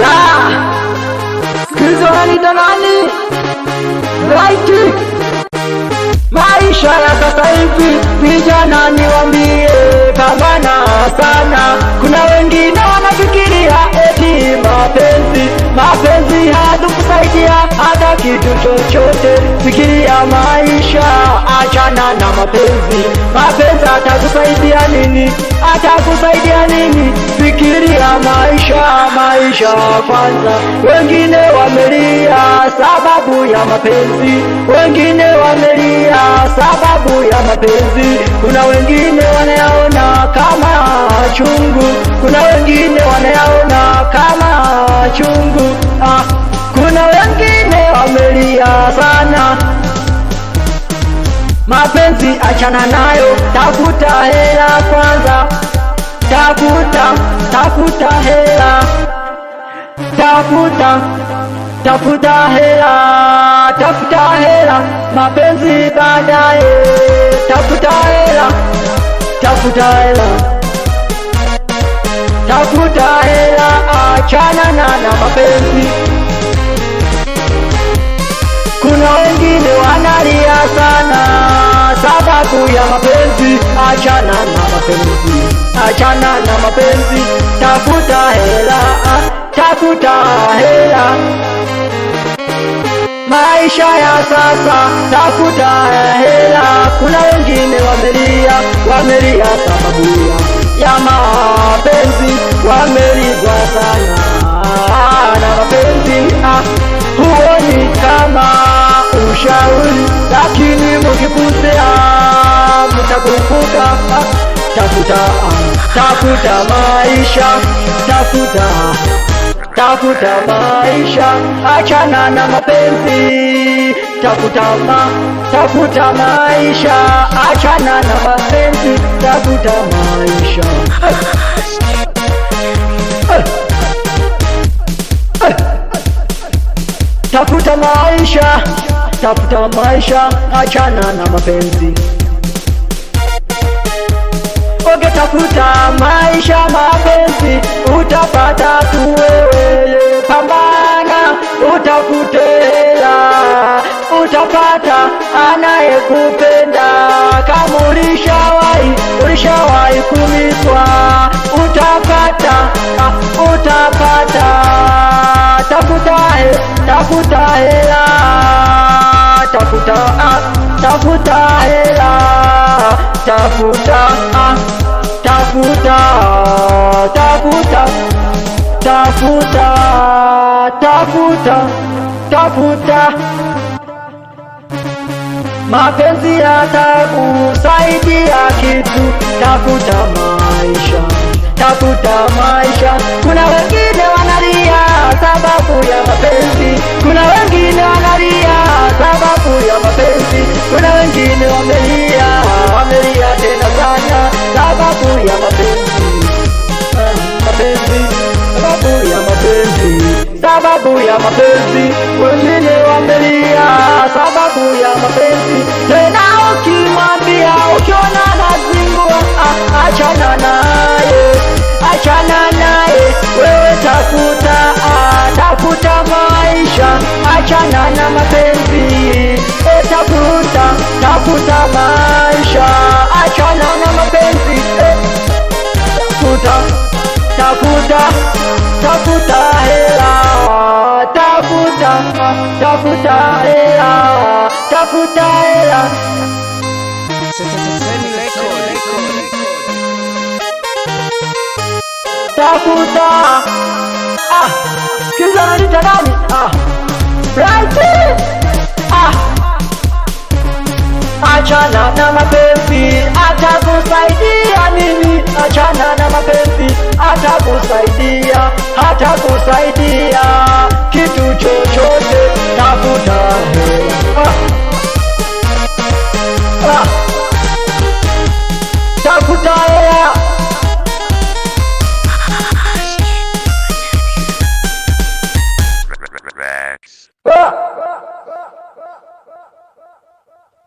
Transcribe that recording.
La sikizo nalita nani right. Maisha ya sasa hivi vijana niwaambie, pambana sana. Kuna wengine wanafikiria eti mapenzi hatakusaidia hata kitu chochote. Fikiria maisha, achana na mapenzi. Mapenzi hatakusaidia nini? Hatakusaidia nini? Fikiria maisha kwanza. Wengine wamelia sababu ya mapenzi, wengine wamelia sababu ya mapenzi. Kuna wengine wanayaona kama chungu, kuna wengine wanayaona kama chungu. Kuna wengine wamelia sana. Mapenzi achana nayo, tafuta hela kwanza. Tafuta hela, tafuta hela, mapenzi baadaye. Tafuta hela, achana na mapenzi. Kuna wengine wanalia sana sababu ya mapenzi. Achana na mapenzi, tafuta hela. Maisha ya sasa, tafuta hela. Kuna wengine wamelia sababu ya mapenzi, wamelizwa sana na mapenzi. Huoni kama ushauri, lakini mkipuzia mtakufuka. Tafuta maisha, achana na mapenzi. Tafuta maisha, achana na mapenzi. Tafuta maisha, tafuta maisha, achana na mapenzi. Tafuta maisha, mapenzi utapata tu wewe. Pambana, utafute hela, utapata anayekupenda. Kama ulishawahi kumitwa, utapata. Tafuta hela, tafuta. Mapenzi yatakusaidia kitu. Tafuta maisha. Kuna wengine wanalia sababu ya mapenzi, kuna wengine wanalia sababu ya mapenzi. Kuna wengine wamelia tena sana sababu ya mapenzi. Sababu ya mapenzi. Wengine wamelia sababu ya mapenzi. Tena ukimwambia, ukiona nazingua, achana naye. Wewe tafuta maisha, achana na mapenzi. Tafuta maisha, achana na mapenzi. Tafuta hela, tafuta hela. Kiza nalita nani? Right. Achana na mapenzi, hatakusaidia nini? Achana na mapenzi, hatakusaidia.